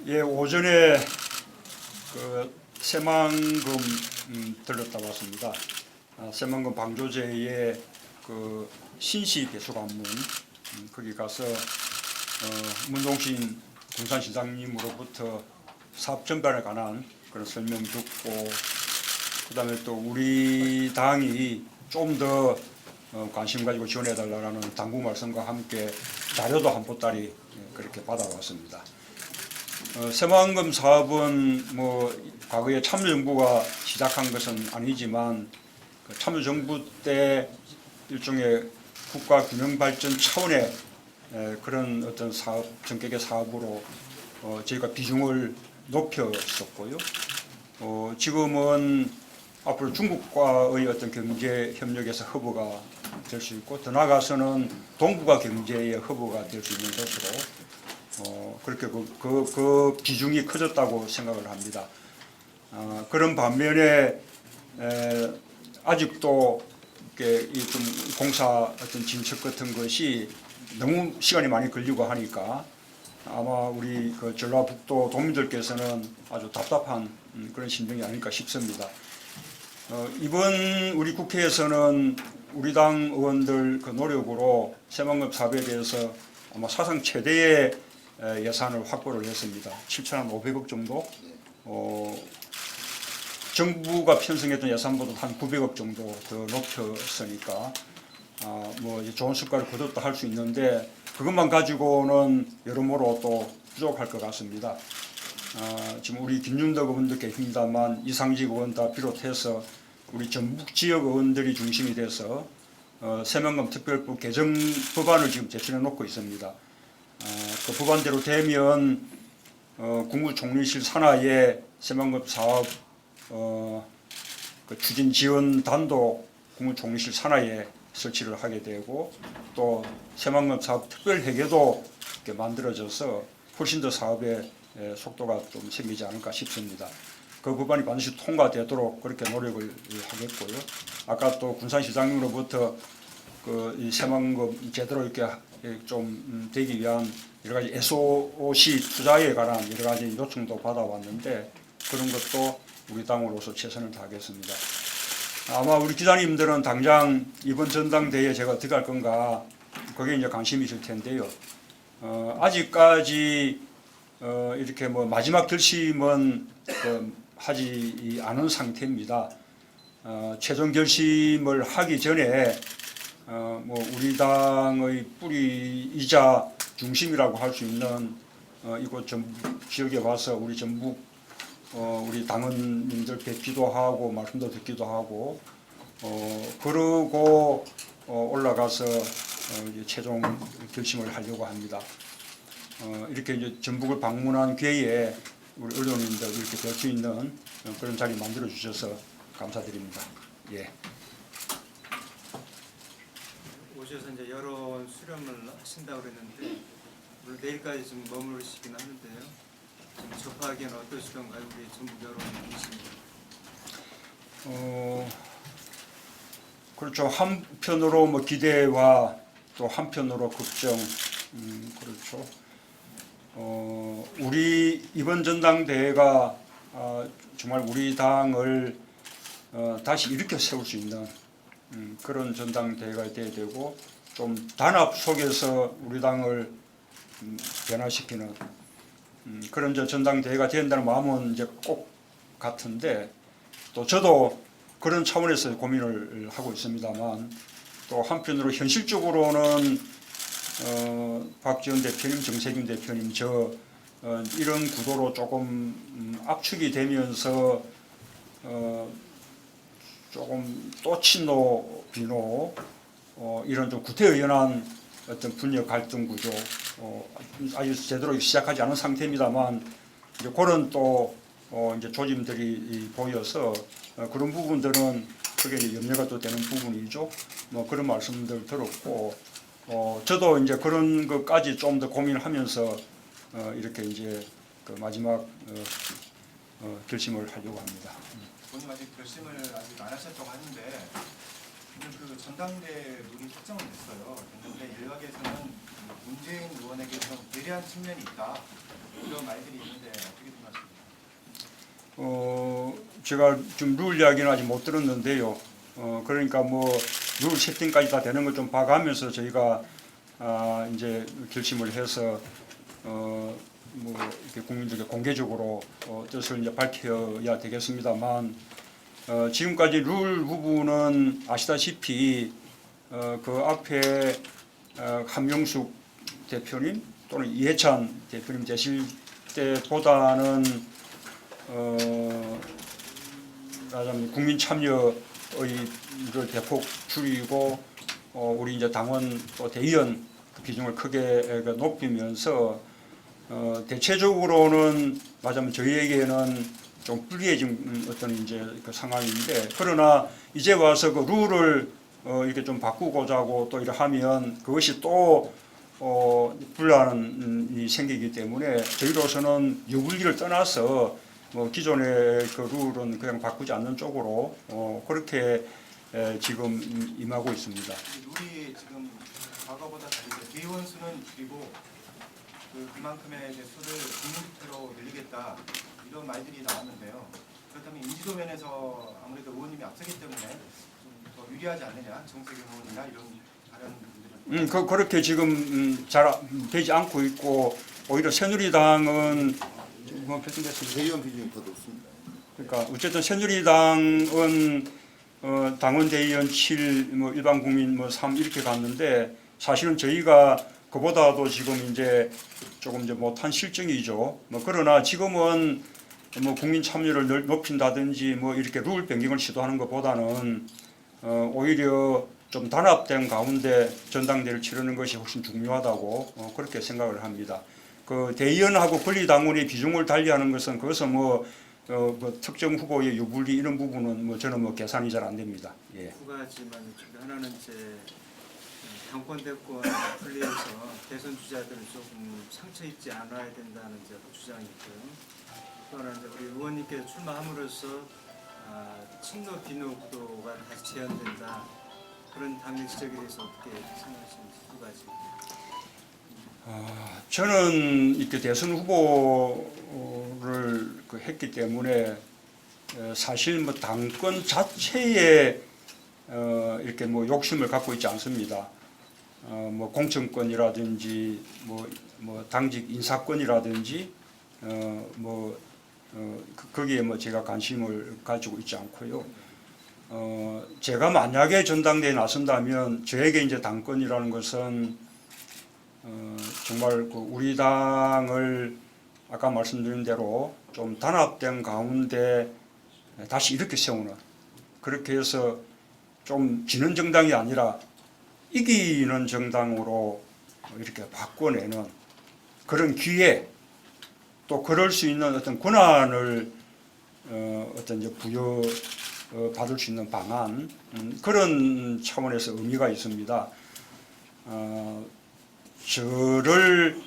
예, 오전에 새만금 들렀다 왔습니다. 새만금 방조제의 신시 배수관문 거기 가서 문동신 군산시장님으로부터 사업 전반에 관한 그런 설명 듣고, 그다음에 또 우리 당이 좀 더 관심 가지고 지원해달라는 당부 말씀과 함께 자료도 한 보따리 그렇게 받아왔습니다. 새만금 사업은 과거에 참여정부가 시작한 것은 아니지만 참여정부 때 일종의 국가균형발전 차원의 그런 어떤 사업, 전격의 사업으로 저희가 비중을 높였었고요. 지금은 앞으로 중국과의 어떤 경제 협력에서 허브가 될 수 있고, 더 나아가서는 동북아 경제의 허브가 될 수 있는 것으로 그렇게 그 비중이 커졌다고 생각을 합니다. 그런 반면에 아직도 좀 공사 어떤 진척 같은 것이 너무 시간이 많이 걸리고 하니까 아마 우리 전라북도 도민들께서는 아주 답답한 그런 심정이 아닐까 싶습니다. 이번 우리 국회에서는 우리 당 의원들 노력으로 새만금 사업에 대해서 아마 사상 최대의 예산을 확보를 했습니다. 7,500억 정도. 정부가 편성했던 예산보다 한 900억 정도 더 높였으니까 이제 좋은 성과를 거뒀다 할 수 있는데, 그것만 가지고는 여러모로 또 부족할 것 같습니다. 지금 우리 김윤덕 의원도 계십니다만 이상직 의원 다 비롯해서 우리 전북 지역 의원들이 중심이 돼서 새만금 특별법 개정 법안을 지금 제출해 놓고 있습니다. 그 법안대로 되면 국무총리실 산하에 새만금 사업 추진 지원 단독 국무총리실 산하에 설치를 하게 되고, 또 새만금 사업 특별 회계도 이렇게 만들어져서 훨씬 더 사업의 속도가 좀 생기지 않을까 싶습니다. 그 법안이 반드시 통과되도록 그렇게 노력을 하겠고요. 아까 또 군산시장님으로부터 이 새만금 제대로 이렇게 좀 되기 위한 여러 가지 SOC 투자에 관한 여러 가지 요청도 받아왔는데, 그런 것도 우리 당으로서 최선을 다하겠습니다. 아마 우리 기자님들은 당장 이번 전당대회에 제가 어떻게 할 건가, 그게 이제 관심이 있을 텐데요. 아직까지 이렇게 마지막 결심은 하지 않은 상태입니다. 최종 결심을 하기 전에 우리 당의 뿌리이자 중심이라고 할 수 있는 이곳 전북 지역에 와서 우리 전북 우리 당원님들 뵙기도 하고 말씀도 듣기도 하고 그러고 올라가서 이제 최종 결심을 하려고 합니다. 이렇게 이제 전북을 방문한 기회에 우리 언론인들 이렇게 뵐 수 있는 그런 자리 만들어 주셔서 감사드립니다. 예. 오셔서 이제 여론 수렴을 하신다고 그랬는데, 물론 내일까지 좀 머무르시긴 하는데요. 지금 접하기에는 어떠시던가요, 우리 전북 여론이십니까? 그렇죠. 한편으로 기대와 또 한편으로 걱정. 그렇죠. 우리 이번 전당대회가 정말 우리 당을 다시 일으켜 세울 수 있는 그런 전당대회가 돼야 되고, 좀 단합 속에서 우리 당을 변화시키는 그런 전당대회가 된다는 마음은 이제 꼭 같은데, 또 저도 그런 차원에서 고민을 하고 있습니다만, 또 한편으로 현실적으로는 박지원 대표님, 정세균 대표님 이런 구도로 조금 압축이 되면서 조금 또 친노 비노 이런 좀 구태의연한 어떤 분열 갈등 구조 아주 제대로 시작하지 않은 상태입니다만, 이제 그런 또 이제 조짐들이 보여서 그런 부분들은 그게 이제 염려가 또 되는 부분이죠. 그런 말씀들 들었고, 저도 이제 그런 것까지 좀 더 고민하면서 이렇게 이제 마지막 결심을 하려고 합니다. 본인 아직 결심을 아직 안 하셨다고 하는데, 오늘 전당대 룰이 확정은 됐어요. 그런데 일각에서는 문재인 의원에게 좀 예리한 측면이 있다, 이런 말들이 있는데 어떻게 생각하십니까? 제가 좀 룰 이야기는 아직 못 들었는데요. 그러니까 뭐 룰 세팅까지 다 되는 걸 좀 봐가면서 저희가 이제 결심을 해서 뭐 이렇게 국민들께 공개적으로 뜻을 이제 밝혀야 되겠습니다만 지금까지 룰 부분은 아시다시피 그 앞에 한명숙 대표님 또는 이해찬 대표님 되실 때보다는 말하자면 국민 참여의 그 대폭 줄이고 우리 이제 당원 또 대의원 그 비중을 크게 높이면서 대체적으로는 말하자면 저희에게는 좀 불리해진 어떤 이제 그 상황인데 그러나 이제 와서 그 룰을 이렇게 좀 바꾸고자고 또 이렇게 하면 그것이 또 분란이 생기기 때문에 저희로서는 유불리를 떠나서 뭐 기존의 그 룰은 그냥 바꾸지 않는 쪽으로 그렇게 지금 임하고 있습니다. 룰이 지금 과거보다 다르게 대의원 수는 줄이고 그만큼의 이제 수를 국민투표로 늘리겠다 이런 말들이 나왔는데요. 그렇다면 인지도 면에서 아무래도 의원님이 앞서기 때문에 좀 더 유리하지 않느냐 정세균 의원이나 이런 다른 분들은 그렇게 지금 잘 되지 않고 있고 오히려 새누리당은 뭐 결정됐습니다. 대의원 비중이 더 높습니다. 그러니까 어쨌든 새누리당은 당원 대의원 7, 뭐 일반 국민 뭐 3 이렇게 갔는데 사실은 저희가 그보다도 지금 이제 조금 이제 못한 실정이죠. 뭐 그러나 지금은 뭐 국민 참여를 높인다든지 뭐 이렇게 룰 변경을 시도하는 것보다는 오히려 좀 단합된 가운데 전당대회를 치르는 것이 훨씬 중요하다고 그렇게 생각을 합니다. 그 대의원하고 권리당원의 비중을 달리하는 것은 그것은 뭐 특정 후보의 유불리 이런 부분은 뭐 저는 뭐 계산이 잘 안 됩니다. 예. 두 가지만 하나는 이제 당권 대권 분리해서 대선 주자들은 조금 상처 입지 않아야 된다는 이제 그 주장이 있고요. 또 하나는 이제 우리 의원님께서 출마함으로써 친노 비노 구도가 다시 재현된다 그런 당의 지적에 대해서 어떻게 생각하시는지 두 가지. 저는 이렇게 대선 후보를 했기 때문에 사실 뭐 당권 자체에 이렇게 뭐 욕심을 갖고 있지 않습니다. 뭐 공천권이라든지 뭐 당직 인사권이라든지 거기에 뭐 제가 관심을 가지고 있지 않고요. 제가 만약에 전당대회에 나선다면 저에게 이제 당권이라는 것은 정말 그 우리 당을 아까 말씀드린 대로 좀 단합된 가운데 다시 이렇게 세우는 그렇게 해서 좀 지는 정당이 아니라 이기는 정당으로 이렇게 바꿔내는 그런 기회 또 그럴 수 있는 어떤 권한을 어떤 이제 부여 받을 수 있는 방안 그런 차원에서 의미가 있습니다. 저를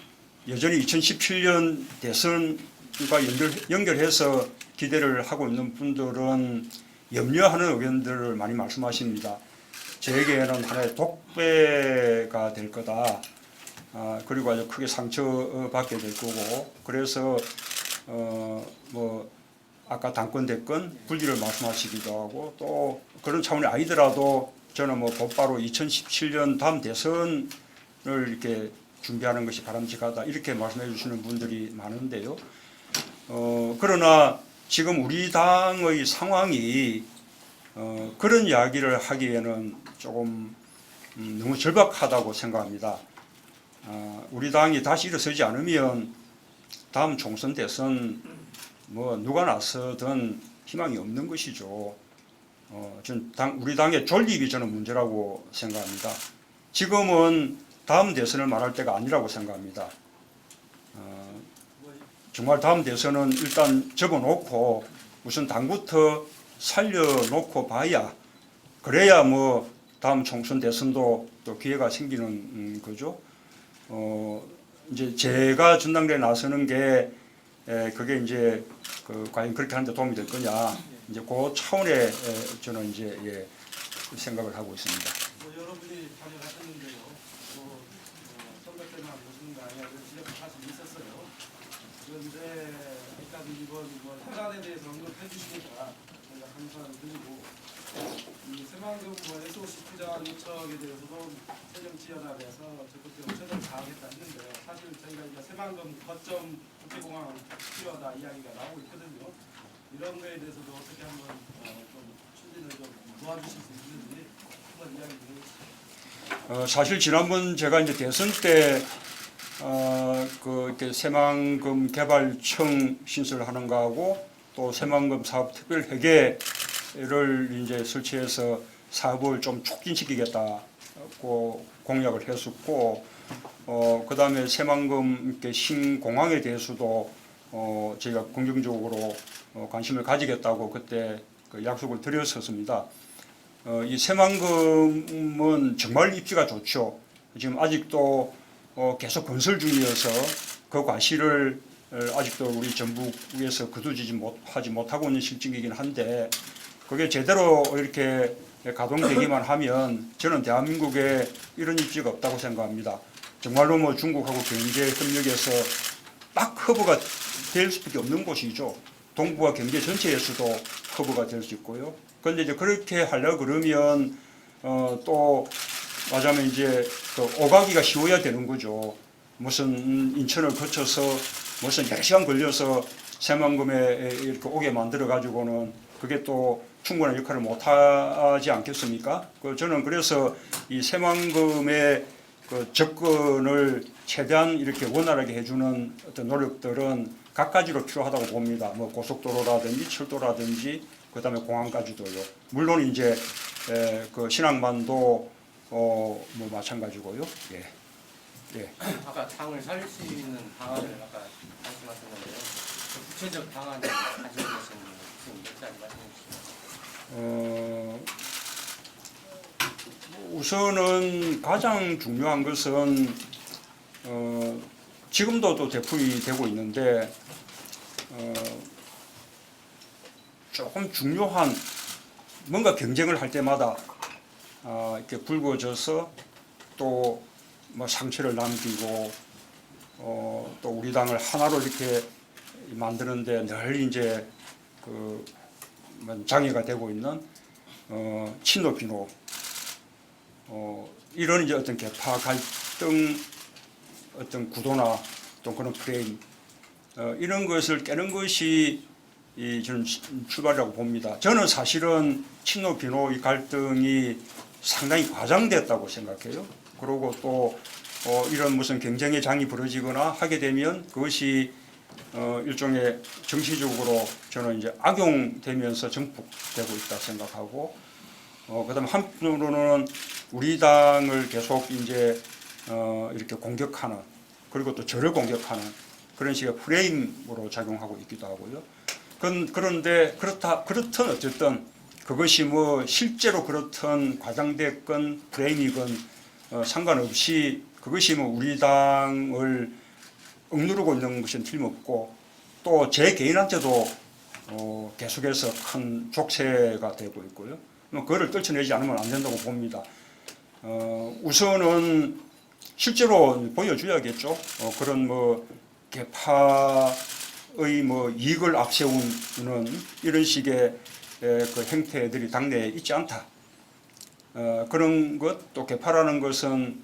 여전히 2017년 대선과 연결해서 기대를 하고 있는 분들은 염려하는 의견들을 많이 말씀하십니다. 저에게는 하나의 독배가 될 거다. 그리고 아주 크게 상처받게 될 거고 그래서 뭐 아까 당권 대권 분리를 말씀하시기도 하고 또 그런 차원이 아니더라도 저는 뭐 곧바로 2017년 다음 대선을 이렇게 준비하는 것이 바람직하다 이렇게 말씀해 주시는 분들이 많은데요. 그러나 지금 우리 당의 상황이 그런 이야기를 하기에는 조금 너무 절박하다고 생각합니다. 우리 당이 다시 일어서지 않으면 다음 총선 대선 뭐 누가 나서든 희망이 없는 것이죠. 우리 당의 존립이 저는 문제라고 생각합니다. 지금은 다음 대선을 말할 때가 아니라고 생각합니다. 정말 다음 대선은 일단 접어놓고 우선 당부터 살려놓고 봐야 그래야 뭐 다음 총선 대선도 또 기회가 생기는 거죠. 이제 제가 전당대회에 나서는 게 그게 이제 과연 그렇게 하는데 도움이 될 거냐 이제 그 차원에 저는 이제 생각을 하고 있습니다. 여러분이 발언하셨는데요. 선거 때나 무슨 아니야 지금 사실 있었어요. 사실 이번 뭐 현안에 대해서 언급해 주시니까 저희가 감사를 드리고 이 새만금 뭐 SOC 투자 요청에 대해서도 새정치연합에서 적극적으로 최선을 다하겠다 했는데요. 사실 저희가 이제 새만금 거점 국제공항 필요하다 이야기가 나오고 있거든요. 이런 거에 대해서도 어떻게 한번 좀 추진을 좀 도와주실 수 있는지 한번 이야기 드리겠습니다. 사실 지난번 제가 이제 대선 때 이렇게 새만금 개발청 신설하는 거하고 또 새만금 사업 특별 회계를 이제 설치해서 사업을 좀 촉진시키겠다고 공약을 했었고, 그다음에 새만금 이렇게 신공항에 대해서도 저희가 긍정적으로 관심을 가지겠다고 그때 그 약속을 드렸었습니다. 이 새만금은 정말 입지가 좋죠. 지금 아직도 계속 건설 중이어서 그 과실을 아직도 우리 정부에서 하지 못하고 있는 실정이긴 한데, 그게 제대로 이렇게 가동되기만 하면 저는 대한민국에 이런 입지가 없다고 생각합니다. 정말로 뭐 중국하고 경제 협력에서 딱 커버가 될 수밖에 없는 곳이죠. 동북아 경제 전체에서도 커버가 될 수 있고요. 그런데 이제 그렇게 하려 그러면 또 말하자면 이제 그 오가기가 쉬워야 되는 거죠. 무슨 인천을 거쳐서 무슨 여러 시간 걸려서 새만금에 이렇게 오게 만들어 가지고는 그게 또 충분한 역할을 못 하지 않겠습니까? 저는 그래서 이 새만금의 그 접근을 최대한 이렇게 원활하게 해주는 어떤 노력들은 각가지로 필요하다고 봅니다. 뭐 고속도로라든지 철도라든지 그다음에 공항까지도요. 물론 이제 그 신항만도 뭐 마찬가지고요. 예. 예. 아까 당을 살릴 수 있는 방안을 아까 말씀하셨는데요. 그 구체적 방안을 가지고 계시는 무슨 몇 가지 말씀해 주시면. 우선은 가장 중요한 것은 지금도 또 대풀이 되고 있는데 조금 중요한 뭔가 경쟁을 할 때마다 이렇게 붉어져서 또 뭐 상처를 남기고 또 우리 당을 하나로 이렇게 만드는데 늘 이제 그 장애가 되고 있는 친노 비노 이런 이제 어떤 계파 갈등 어떤 구도나 또 그런 프레임 이런 것을 깨는 것이 저는 출발이라고 봅니다. 저는 사실은 친노 비노 이 갈등이 상당히 과장됐다고 생각해요. 그리고 또 이런 무슨 경쟁의 장이 벌어지거나 하게 되면 그것이 일종의 정치적으로 저는 이제 악용되면서 정폭되고 있다 생각하고, 그다음 한편으로는 우리 당을 계속 이제 이렇게 공격하는, 그리고 또 저를 공격하는 그런 식의 프레임으로 작용하고 있기도 하고요. 그런데 그렇든 어쨌든 그것이 뭐 실제로 그렇든 과장됐건 프레임이건 상관없이 그것이 뭐 우리 당을 억누르고 있는 것은 틀림없고 또 제 개인한테도 계속해서 큰 족쇄가 되고 있고요. 그거를 떨쳐내지 않으면 안 된다고 봅니다. 우선은 실제로 보여줘야겠죠. 그런 뭐 개파의 뭐 이익을 앞세우는 이런 식의 그 행태들이 당내에 있지 않다. 그런 것, 또 개파라는 것은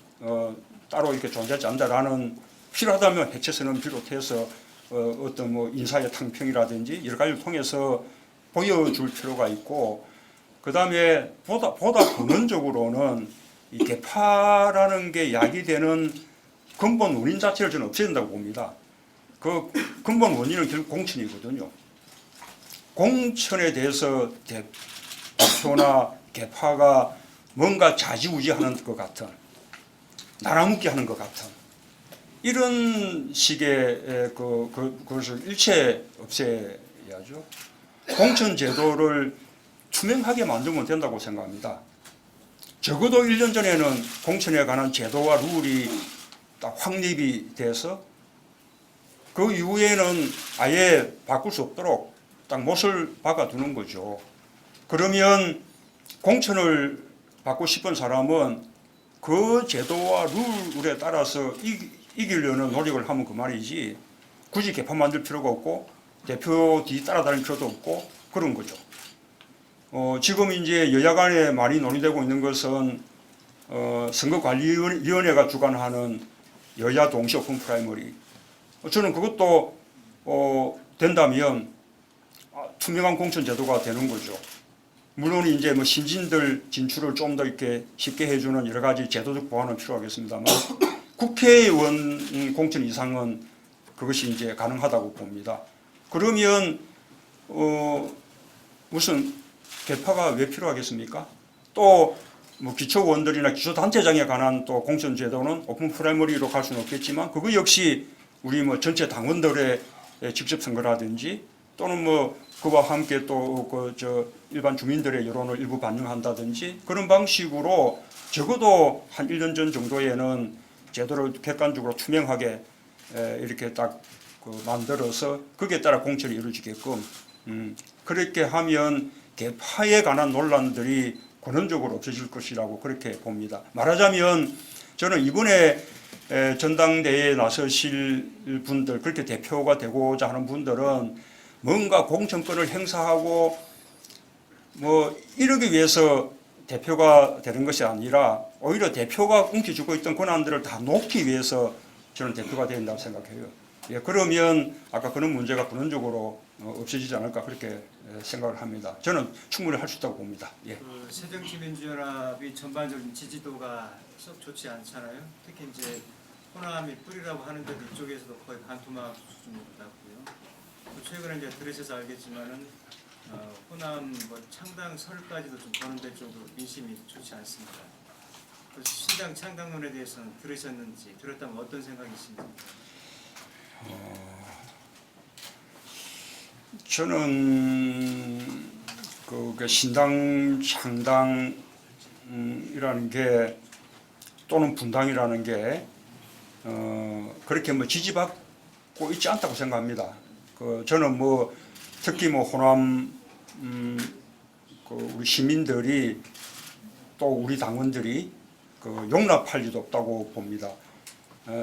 따로 이렇게 존재하지 않는다라는, 필요하다면 해체선언 비롯해서 어떤 뭐 인사의 탕평이라든지 여러 가지를 통해서 보여줄 필요가 있고, 그 다음에 보다 근원적으로는 이 개파라는 게 야기되는 근본 원인 자체를 저는 없애야 된다고 봅니다. 그 근본 원인은 결국 공천이거든요. 공천에 대해서 대표나 개파가 뭔가 좌지우지하는 것 같은, 나라먹기 하는 것 같은 이런 식의 그것을 일체 없애야죠. 공천 제도를 투명하게 만들면 된다고 생각합니다. 적어도 1년 전에는 공천에 관한 제도와 룰이 딱 확립이 돼서 그 이후에는 아예 바꿀 수 없도록 딱 못을 박아두는 거죠. 그러면 공천을 받고 싶은 사람은 그 제도와 룰에 따라서 이기려는 노력을 하면 그만이지, 굳이 개판 만들 필요가 없고 대표 뒤 따라다닐 필요도 없고 그런 거죠. 지금 이제 여야 간에 많이 논의되고 있는 것은 선거관리위원회가 주관하는 여야 동시 오픈 프라이머리. 저는 그것도 된다면 투명한 공천 제도가 되는 거죠. 물론 이제 뭐 신진들 진출을 좀 더 이렇게 쉽게 해주는 여러 가지 제도적 보완은 필요하겠습니다만 국회의원 공천 이상은 그것이 이제 가능하다고 봅니다. 그러면 무슨 개파가 왜 필요하겠습니까? 또 뭐 기초원들이나 기초단체장에 관한 또 공천 제도는 오픈 프라이머리로 갈 수는 없겠지만 그거 역시 우리 뭐 전체 당원들의 직접 선거라든지 또는 뭐 그와 함께 또 그 일반 주민들의 여론을 일부 반영한다든지 그런 방식으로 적어도 한 1년 전 정도에는 제도를 객관적으로 투명하게 이렇게 딱 만들어서 거기에 따라 공천이 이루어지게끔 그렇게 하면 개파에 관한 논란들이 근원적으로 없어질 것이라고 그렇게 봅니다. 말하자면 저는 이번에 전당대회에 나서실 분들 그렇게 대표가 되고자 하는 분들은 뭔가 공천권을 행사하고 뭐 이러기 위해서 대표가 되는 것이 아니라 오히려 대표가 움켜쥐고 있던 권한들을 다 놓기 위해서 저는 대표가 된다고 생각해요. 예, 그러면 아까 그런 문제가 근원적으로 없어지지 않을까 그렇게 생각을 합니다. 저는 충분히 할 수 있다고 봅니다. 예. 그 새정치민주연합이 전반적인 지지도가 썩 좋지 않잖아요. 특히 이제 호남이 뿌리라고 하는데도 이쪽에서도 거의 반토막 수준으로 나고요. 최근에 이제 들으셔서 알겠지만은 호남 뭐 창당 설까지도 좀 거론될 정도로 민심이 좋지 않습니다. 그 신당 창당론에 대해서는 들으셨는지 들었다면 어떤 생각이신지? 저는 그 신당 창당이라는 게 또는 분당이라는 게 그렇게 뭐 지지받고 있지 않다고 생각합니다. 저는 뭐 특히 뭐 호남 우리 시민들이 또 우리 당원들이 용납할 리도 없다고 봅니다.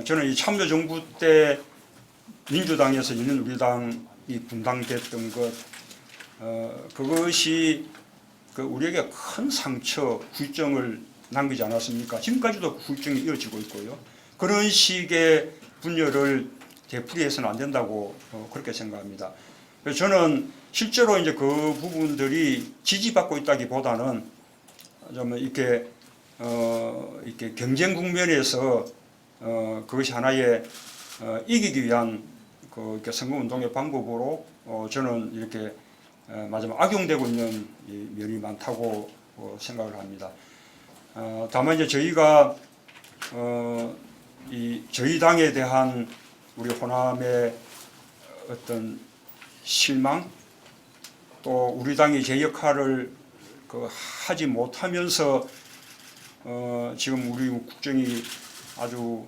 저는 이 참여정부 때 민주당에서 열린우리당이 분당됐던 것 그것이 우리에게 큰 상처, 후유증을 남기지 않았습니까? 지금까지도 후유증이 이어지고 있고요. 그런 식의 분열을 되풀이해서는 안 된다고 그렇게 생각합니다. 그래서 저는 실제로 이제 그 부분들이 지지받고 있다기보다는 좀 이렇게 경쟁 국면에서 그것이 하나의 이기기 위한 이렇게 선거운동의 방법으로 저는 이렇게 마지막 악용되고 있는 면이 많다고 생각을 합니다. 다만 이제 저희가 저희 당에 대한 우리 호남의 어떤 실망 또 우리 당이 제 역할을 하지 못하면서 지금 우리 국정이 아주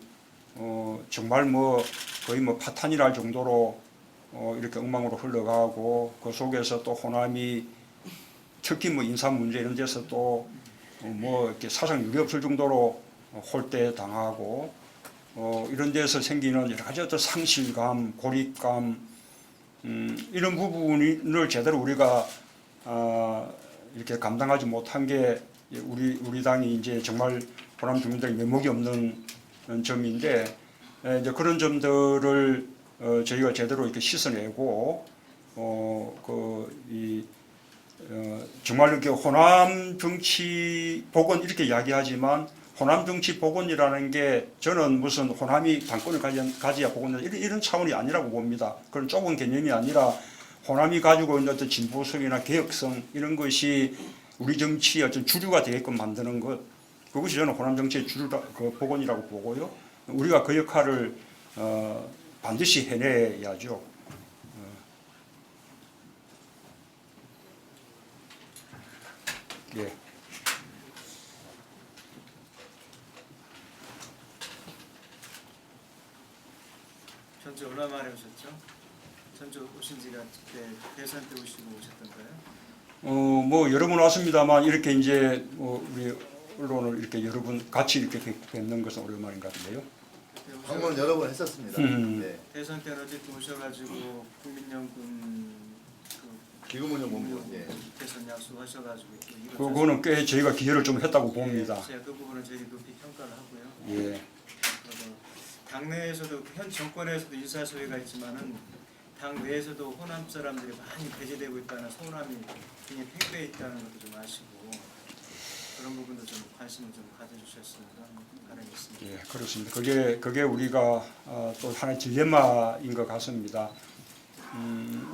정말 뭐 거의 뭐 파탄이라 할 정도로 이렇게 엉망으로 흘러가고 그 속에서 또 호남이 특히 뭐 인사 문제 이런 데서 또 뭐 이렇게 사상 유례 없을 정도로 홀대 당하고 이런 데서 생기는 여러 가지 어떤 상실감, 고립감 이런 부분을 제대로 우리가 이렇게 감당하지 못한 게 우리 당이 이제 정말 호남 주민들의 면목이 없는 점인데 이제 그런 점들을 저희가 제대로 이렇게 씻어내고 정말 이렇게 호남 정치 복원 이렇게 이야기하지만 호남 정치 복원이라는 게 저는 무슨 호남이 당권을 가져야 복원다 이런 차원이 아니라고 봅니다. 그런 좁은 개념이 아니라 호남이 가지고 있는 어떤 진보성이나 개혁성 이런 것이 우리 정치의 어떤 주류가 되게끔 만드는 것 그것이 저는 호남 정치의 주류라 복원이라고 보고요. 우리가 그 역할을 반드시 해내야죠. 예. 전주 얼마 만에 오셨죠? 전주 오신 지가 그때 대선 때 오시고 오셨던가요? 뭐 여러 번 왔습니다만 이렇게 이제 우리 언론을 이렇게 여러 분 같이 이렇게 뵙는 것은 오랜만인 것 같은데요. 방문 여러 번 했었습니다. 네. 대선 때는 어쨌든 오셔가지고 국민연금 기금운용본부. 예. 대선 약속하셔가지고 또 그거는 꽤 저희가 기여를 좀 했다고 봅니다. 제가 그 부분은 저희 높이 평가를 하고요. 예. 그리고 당내에서도 현 정권에서도 인사 소위가 있지만은 당 내에서도 호남 사람들이 많이 배제되고 있다는 서운함이 굉장히 팽배해 있다는 것도 좀 아시고 그런 부분도 좀 관심을 좀 가져주셨으면 바라겠습니다. 예, 그렇습니다. 그게 우리가 또 하나의 딜레마인 것 같습니다.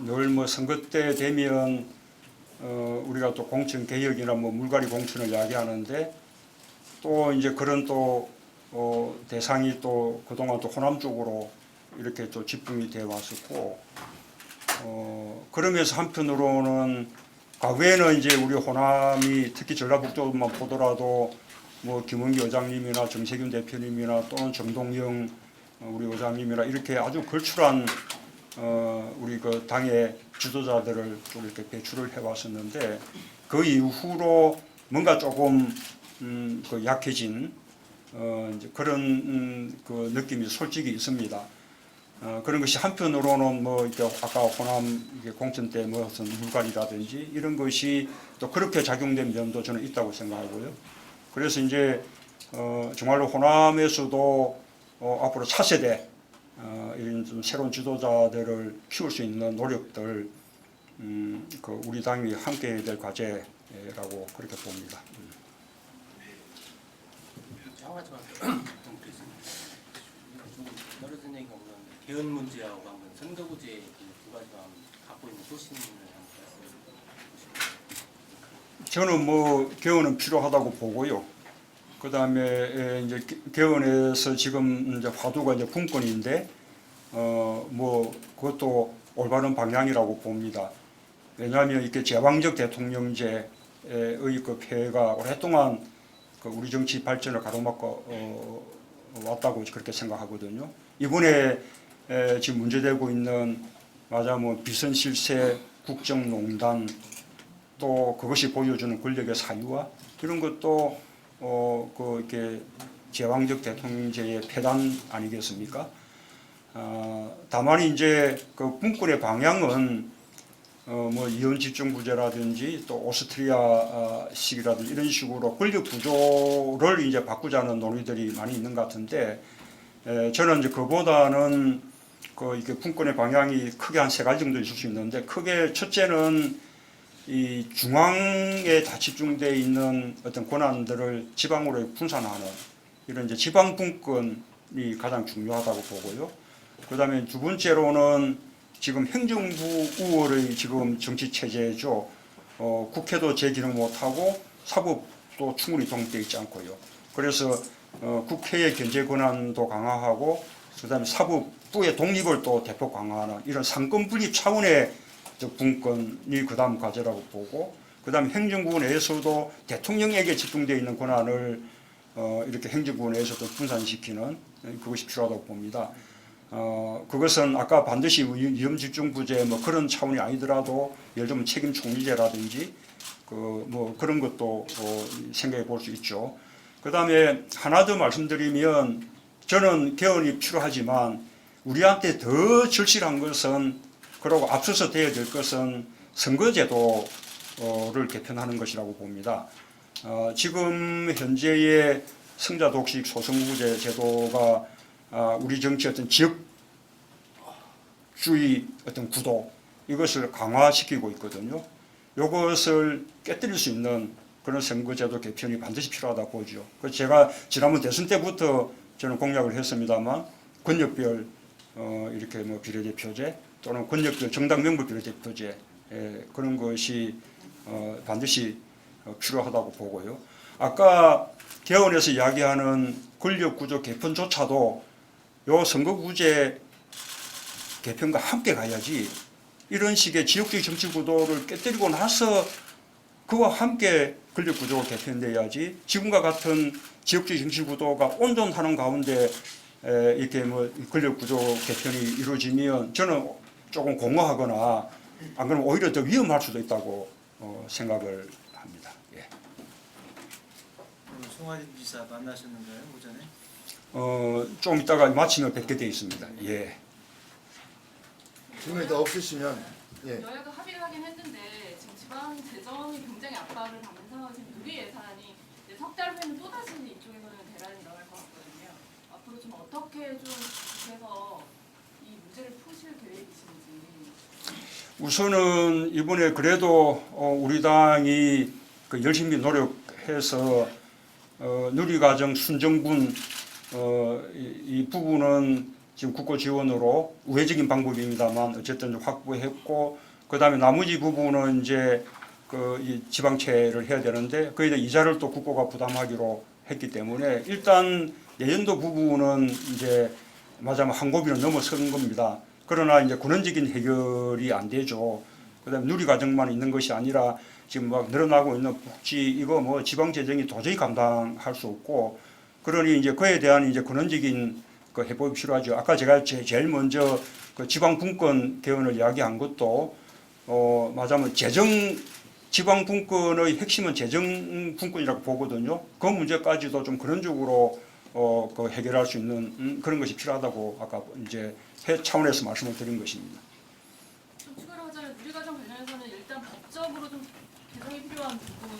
늘 뭐 선거 때 되면 우리가 또 공천 개혁이나 뭐 물갈이 공천을 이야기하는데 또 이제 그런 또 대상이 또 그동안 또 호남 쪽으로 이렇게 또 집중이 되어 왔었고 그러면서 한편으로는 과거에는 이제 우리 호남이 특히 전라북도만 보더라도 뭐 김은기 의장님이나 정세균 대표님이나 또는 정동영 우리 의장님이나 이렇게 아주 걸출한 우리 그 당의 지도자들을 좀 이렇게 배출을 해왔었는데 그 이후로 뭔가 조금 그 약해진 이제 그런 그 느낌이 솔직히 있습니다. 그런 것이 한편으로는 뭐 이렇게 아까 호남 이게 공천 때 무슨 물갈이라든지 이런 것이 또 그렇게 작용된 면도 저는 있다고 생각하고요. 그래서 이제 정말로 호남에서도 앞으로 차세대 이런 좀 새로운 지도자들을 키울 수 있는 노력들 그 우리 당이 함께 해야 될 과제라고 그렇게 봅니다. 한 가지만 좀 떨어진 얘기가 보면 개헌 문제하고 한번 선거구제 두 가지가 갖고 있는 소신을 한번 저는 뭐 개헌은 필요하다고 보고요. 그 다음에 이제 개헌에서 지금 이제 화두가 이제 분권인데 뭐 그것도 올바른 방향이라고 봅니다. 왜냐하면 이렇게 제왕적 대통령제의 그 폐해가 오랫동안 그 우리 정치 발전을 가로막고 왔다고 그렇게 생각하거든요. 이번에 지금 문제되고 있는 말하자면 비선실세, 국정농단 또 그것이 보여주는 권력의 사유화 이런 것도 그 이렇게 제왕적 대통령제의 폐단 아니겠습니까? 다만 이제 그 분권의 방향은 뭐 이혼 집중구제라든지 또 오스트리아식이라든지 이런 식으로 권력 구조를 이제 바꾸자는 논의들이 많이 있는 것 같은데 저는 이제 그보다는 그 이게 분권의 방향이 크게 한 세 가지 정도 있을 수 있는데 크게 첫째는 이 중앙에 다 집중되어 있는 어떤 권한들을 지방으로 분산하는 이런 이제 지방 분권이 가장 중요하다고 보고요. 그다음에 두 번째로는 지금 행정부 우월의 지금 정치 체제죠. 국회도 제 기능 못하고 사법도 충분히 동원되어 있지 않고요. 그래서 국회의 견제 권한도 강화하고 그다음에 사법부의 독립을 또 대폭 강화하는 이런 상권 분립 차원의 분권이 그다음 과제라고 보고 그다음에 행정부 내에서도 대통령에게 집중되어 있는 권한을 이렇게 행정부 내에서도 분산시키는 그것이 필요하다고 봅니다. 그것은 아까 반드시 위험집중구제 뭐 그런 차원이 아니더라도 예를 들면 책임총리제라든지 그 뭐 그런 것도 생각해 볼 수 있죠. 그다음에 하나 더 말씀드리면 저는 개헌이 필요하지만 우리한테 더 절실한 것은 그리고 앞서서 돼야 될 것은 선거제도를 개편하는 것이라고 봅니다. 지금 현재의 승자 독식 소선거구제 제도가 우리 정치 어떤 지역주의 어떤 구도 이것을 강화시키고 있거든요. 이것을 깨뜨릴 수 있는 그런 선거제도 개편이 반드시 필요하다고 보죠. 그래서 제가 지난번 대선 때부터 저는 공약을 했습니다만 권역별 이렇게 뭐 비례대표제 또는 권역별 정당 명부 비례대표제 그런 것이 반드시 필요하다고 보고요. 아까 개헌에서 이야기하는 권력구조 개편조차도 요 선거구제 개편과 함께 가야지 이런 식의 지역주의 정치구도를 깨뜨리고 나서 그와 함께 권력구조가 개편돼야지 지금과 같은 지역주의 정치구도가 온전하는 가운데 이렇게 뭐 권력구조 개편이 이루어지면 저는 조금 공허하거나 안 그러면 오히려 더 위험할 수도 있다고 생각을 합니다. 예. 송화진 지사 만나셨는가요 오전에? 좀 이따가 마침을 뵙게 돼 있습니다. 예. 질문이 더 없으시면 예. 여야가 합의를 하긴 했는데 지금 지방 재정이 굉장히 압박을 받는 상황에서 누리 예산이 이제 석 달 후에는 또 다시 이쪽에서는 대란이 일어날 것 같거든요. 앞으로 좀 어떻게 좀 해서 이 문제를 푸실 계획이신지. 우선은 이번에 그래도 우리 당이 그 열심히 노력해서 누리과정 순정분 이 부분은 지금 국고 지원으로 우회적인 방법입니다만 어쨌든 확보했고, 그다음에 나머지 부분은 이제 이 지방채를 해야 되는데 거기에 대한 이자를 또 국고가 부담하기로 했기 때문에 일단 내년도 부분은 이제 맞아면 한 고비는 넘어선 겁니다. 그러나 이제 근원적인 해결이 안 되죠. 그다음에 누리과정만 있는 것이 아니라 지금 막 늘어나고 있는 복지 이거 뭐 지방 재정이 도저히 감당할 수 없고, 그러니 이제 그에 대한 이제 근원적인 그 해법이 필요하죠. 아까 제가 제일 먼저 그 지방 분권 개헌을 이야기한 것도 맞아면 지방 분권의 핵심은 재정 분권이라고 보거든요. 그 문제까지도 좀 근원적으로 그 해결할 수 있는 그런 것이 필요하다고 아까 이제 차원에서 말씀을 드린 것입니다. 좀 추가로 하자면 누리과정 관련해서는 일단 법적으로 좀 개정이 필요한 부분은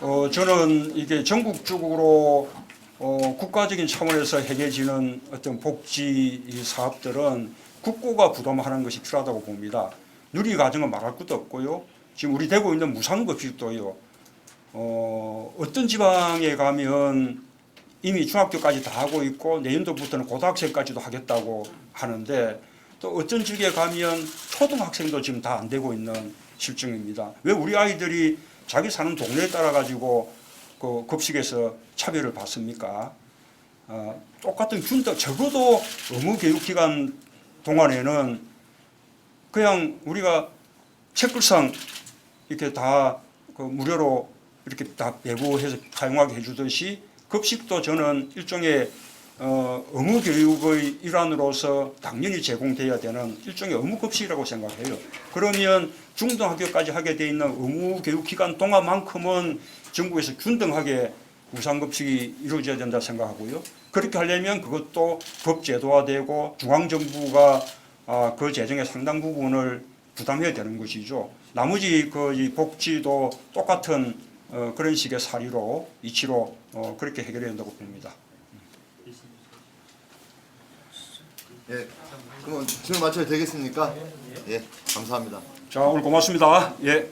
뭐냐고. 저는 이게 전국적으로 국가적인 차원에서 해결지는 어떤 복지 사업들은 국고가 부담하는 것이 필요하다고 봅니다. 누리과정은 말할 것도 없고요. 지금 우리 되고 있는 무상급식도요. 어떤 지방에 가면 이미 중학교까지 다 하고 있고 내년도부터는 고등학생까지도 하겠다고 하는데, 또 어떤 지역에 가면 초등학생도 지금 다 안 되고 있는 실정입니다. 왜 우리 아이들이 자기 사는 동네에 따라 가지고 그 급식에서 차별을 받습니까? 똑같은 균등, 적어도 의무교육기간 동안에는 그냥 우리가 책글상 이렇게 다 그 무료로 이렇게 다 배부해서 사용하게 해주듯이 급식도 저는 일종의 의무교육의 일환으로서 당연히 제공돼야 되는 일종의 의무급식이라고 생각해요. 그러면 중등학교까지 하게 돼 있는 의무교육기간 동안만큼은 전국에서 균등하게 무상급식이 이루어져야 된다 생각하고요. 그렇게 하려면 그것도 법제도화되고 중앙정부가 그 재정의 상당 부분을 부담해야 되는 것이죠. 나머지 이 복지도 똑같은 그런 식의 사리로 이치로 그렇게 해결해야 된다고 봅니다. 예. 그러면 질문 마쳐도 되겠습니까? 예. 감사합니다. 자, 오늘 고맙습니다. 예.